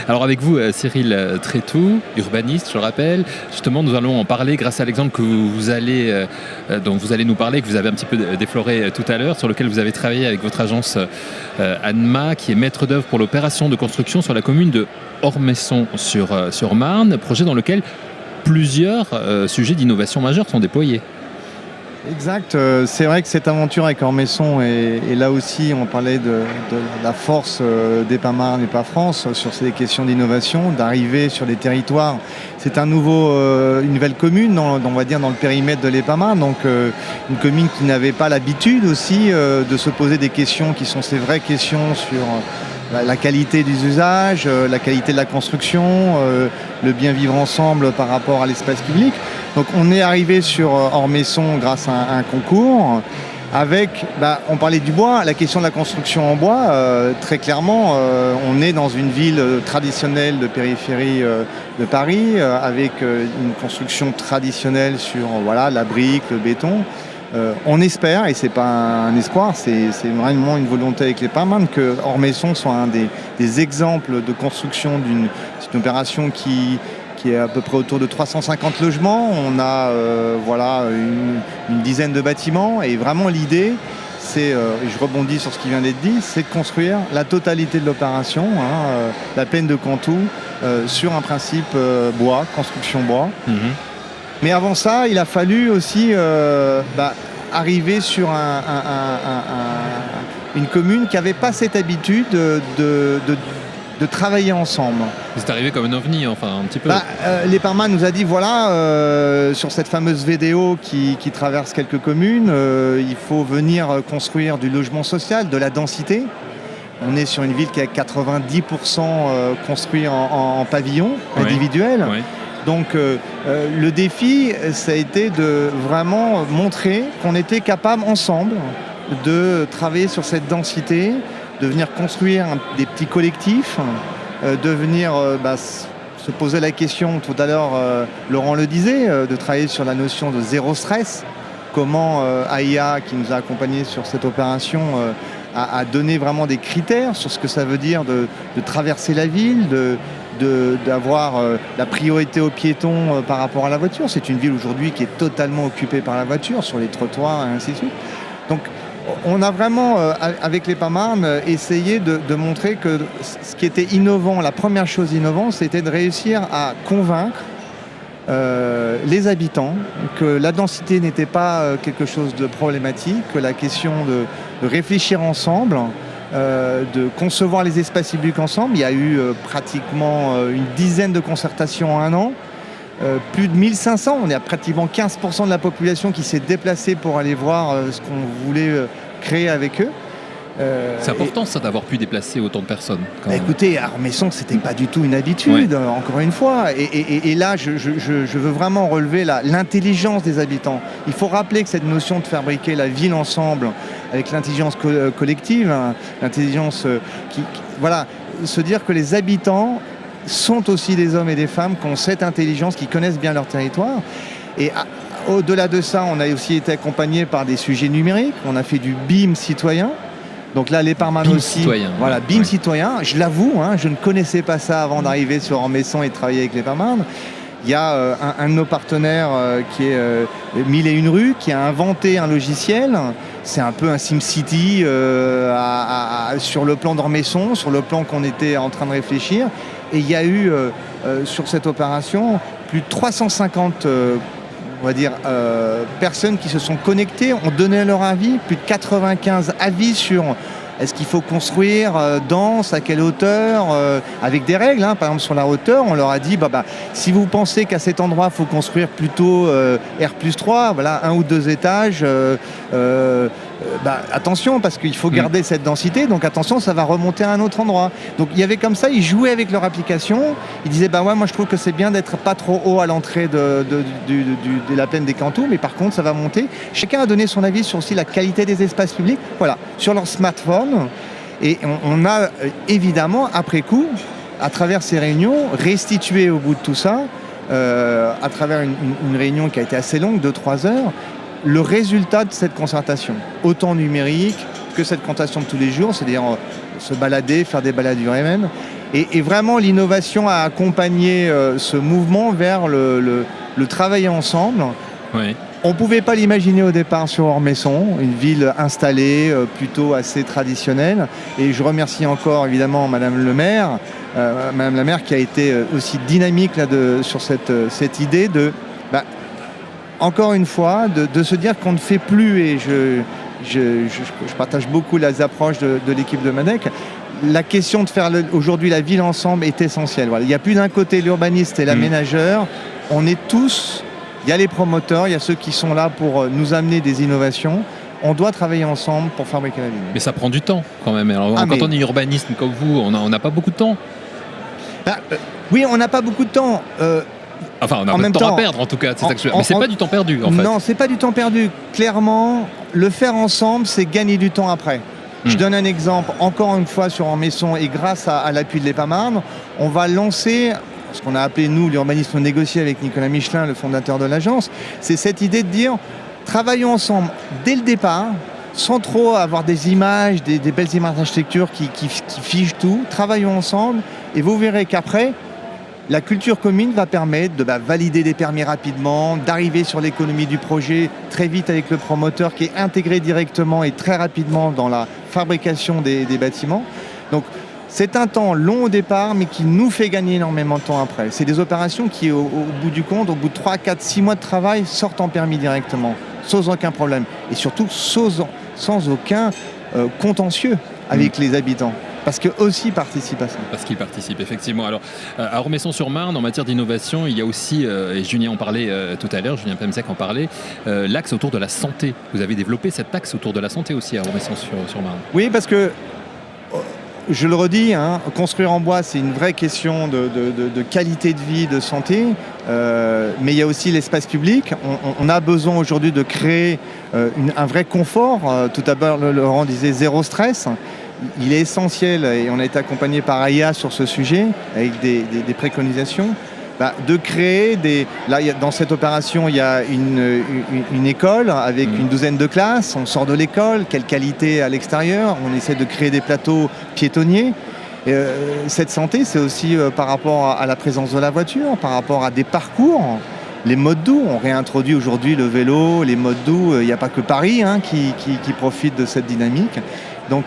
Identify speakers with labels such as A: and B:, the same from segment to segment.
A: Alors avec vous, Cyril Trétou, urbaniste, je le rappelle. Justement, nous allons en parler grâce à l'exemple que dont vous allez nous parler, que vous avez un petit peu défloré tout à l'heure, sur lequel vous avez travaillé avec votre agence ANMA, qui est maître d'œuvre pour l'opération de construction sur la commune de Ormesson sur Marne, projet dans lequel plusieurs sujets d'innovation majeure sont déployés.
B: Exact, c'est vrai que cette aventure avec Ormesson, et là aussi on parlait de la force d'EPAMarne et EPA-France sur ces questions d'innovation, d'arriver sur les territoires. C'est une nouvelle commune, on va dire, dans le périmètre de l'EPAMarne, donc une commune qui n'avait pas l'habitude aussi de se poser des questions qui sont ces vraies questions sur la qualité des usages, la qualité de la construction, le bien vivre ensemble par rapport à l'espace public. Donc on est arrivé sur Ormesson grâce à un concours avec, on parlait du bois, la question de la construction en bois, très clairement, on est dans une ville traditionnelle de périphérie de Paris, avec une construction traditionnelle sur la brique, le béton. On espère, et c'est pas un espoir, c'est vraiment une volonté avec les EPAMarne, que Ormesson soit un des exemples de construction d'une opération qui est à peu près autour de 350 logements. On a une dizaine de bâtiments, et vraiment l'idée, c'est, et je rebondis sur ce qui vient d'être dit, c'est de construire la totalité de l'opération, la plaine de Cantoux, sur un principe bois, construction bois. Mais avant ça, il a fallu aussi arriver sur une commune qui n'avait pas cette habitude de travailler ensemble.
A: C'est arrivé comme un ovni, enfin, un petit peu.
B: L'EPAMarne nous a dit, sur cette fameuse VDO qui traverse quelques communes, il faut venir construire du logement social, de la densité. On est sur une ville qui est à 90% construit en pavillon individuel. Oui. Donc le défi, ça a été de vraiment montrer qu'on était capable ensemble de travailler sur cette densité, de venir construire des petits collectifs, de venir se poser la question, tout à l'heure Laurent le disait, de travailler sur la notion de zéro stress, comment AIA, qui nous a accompagnés sur cette opération, a donné vraiment des critères sur ce que ça veut dire de traverser la ville, d'avoir la priorité aux piétons par rapport à la voiture. C'est une ville aujourd'hui qui est totalement occupée par la voiture, sur les trottoirs et ainsi de suite. Donc on a vraiment, avec l'EPAMarne, essayé de montrer que ce qui était innovant, la première chose innovante, c'était de réussir à convaincre les habitants que la densité n'était pas quelque chose de problématique, que la question de réfléchir ensemble, de concevoir les espaces publics ensemble. Il y a eu pratiquement une dizaine de concertations en un an, plus de 1500, on est à pratiquement 15% de la population qui s'est déplacée pour aller voir ce qu'on voulait créer avec eux.
A: C'est important ça d'avoir pu déplacer autant de personnes.
B: Écoutez, à Ormesson, c'était pas du tout une habitude, encore une fois. Et là, je veux vraiment relever l'intelligence des habitants. Il faut rappeler que cette notion de fabriquer la ville ensemble, avec l'intelligence collective, l'intelligence se dire que les habitants sont aussi des hommes et des femmes qui ont cette intelligence, qui connaissent bien leur territoire. Et au-delà de ça, on a aussi été accompagné par des sujets numériques. On a fait du BIM citoyen. Donc là, l'EPAMarne aussi.
A: Citoyen.
B: Voilà, BIM citoyen. Je l'avoue, je ne connaissais pas ça avant d'arriver sur Ormesson et de travailler avec l'EPAMarne. Il y a un de nos partenaires qui est 1001 rues, qui a inventé un logiciel. C'est un peu un SimCity sur le plan d'Ormesson, sur le plan qu'on était en train de réfléchir. Et il y a eu, sur cette opération, plus de 350 personnes qui se sont connectées, ont donné leur avis, plus de 95 avis sur est-ce qu'il faut construire dense, à quelle hauteur, avec des règles, par exemple sur la hauteur, on leur a dit si vous pensez qu'à cet endroit il faut construire plutôt R+3, 1 ou 2 étages, attention, parce qu'il faut garder cette densité, donc attention, ça va remonter à un autre endroit. Donc il y avait comme ça, ils jouaient avec leur application, ils disaient moi je trouve que c'est bien d'être pas trop haut à l'entrée de la plaine des Cantoux, mais par contre ça va monter. Chacun a donné son avis sur aussi la qualité des espaces publics, sur leur smartphone. Et on a évidemment, après coup, à travers ces réunions, restitué au bout de tout ça, à travers une réunion qui a été assez longue, 2-3 heures, le résultat de cette concertation, autant numérique que cette concertation de tous les jours, c'est-à-dire se balader, faire des balades urbaines. Et vraiment, l'innovation a accompagné ce mouvement vers le travailler ensemble.
A: Oui.
B: On ne pouvait pas l'imaginer au départ sur Ormesson, une ville installée, plutôt assez traditionnelle. Et je remercie encore évidemment Madame la maire qui a été aussi dynamique là, sur cette idée de, encore une fois, de se dire qu'on ne fait plus, et je partage beaucoup les approches de l'équipe de Madec. La question de faire aujourd'hui la ville ensemble est essentielle. Voilà. Il n'y a plus d'un côté l'urbaniste et l'aménageur. On est tous... Il y a les promoteurs, il y a ceux qui sont là pour nous amener des innovations. On doit travailler ensemble pour fabriquer la ville.
A: Mais ça prend du temps quand même. Alors, quand on est urbaniste comme vous, on n'a pas beaucoup de temps.
B: Oui, on n'a pas beaucoup de temps.
A: Enfin, on a peu de temps à perdre en tout cas. Mais c'est pas du temps perdu en fait.
B: Non, c'est pas du temps perdu. Clairement, le faire ensemble, c'est gagner du temps après. Je donne un exemple, encore une fois sur Ormesson, et grâce à l'appui de l'EPAMARD, on va lancer ce qu'on a appelé, nous, l'urbanisme négocié avec Nicolas Michelin, le fondateur de l'agence. C'est cette idée de dire, travaillons ensemble dès le départ, sans trop avoir des images, des belles images d'architecture qui figent tout. Travaillons ensemble et vous verrez qu'après, la culture commune va permettre de valider des permis rapidement, d'arriver sur l'économie du projet très vite avec le promoteur qui est intégré directement et très rapidement dans la fabrication des bâtiments. Donc, c'est un temps long au départ, mais qui nous fait gagner énormément de temps après. C'est des opérations qui, au bout du compte, au bout de 3, 4, 6 mois de travail, sortent en permis directement, sans aucun problème. Et surtout, sans aucun contentieux avec les habitants. Parce qu'eux aussi participent à ça.
A: Parce qu'ils participent, effectivement. Alors, à Ormesson-sur-Marne, en matière d'innovation, il y a aussi, et Julien en parlait tout à l'heure, Julien Pemsek en parlait, l'axe autour de la santé. Vous avez développé cet axe autour de la santé aussi à Ormesson-sur-Marne.
B: Oui, parce que... Je le redis, construire en bois, c'est une vraie question de qualité de vie, de santé, mais il y a aussi l'espace public. On a besoin aujourd'hui de créer un vrai confort. Tout à l'heure, Laurent disait zéro stress. Il est essentiel, et on a été accompagné par AIA sur ce sujet, avec des préconisations, de créer des... Là, dans cette opération, il y a une école avec une douzaine de classes. On sort de l'école, quelle qualité à l'extérieur. On essaie de créer des plateaux piétonniers. Cette santé, c'est aussi par rapport à la présence de la voiture, par rapport à des parcours. Les modes doux, on réintroduit aujourd'hui le vélo, les modes doux. Il n'y a pas que Paris qui profite de cette dynamique. Donc,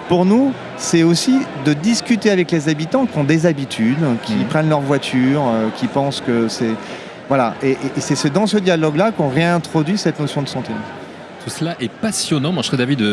B: pour nous, c'est aussi de discuter avec les habitants qui ont des habitudes, qui prennent leur voiture, qui pensent que c'est... Voilà. Et c'est dans ce dialogue-là qu'on réintroduit cette notion de santé.
A: Tout cela est passionnant. Moi, je serais d'avis de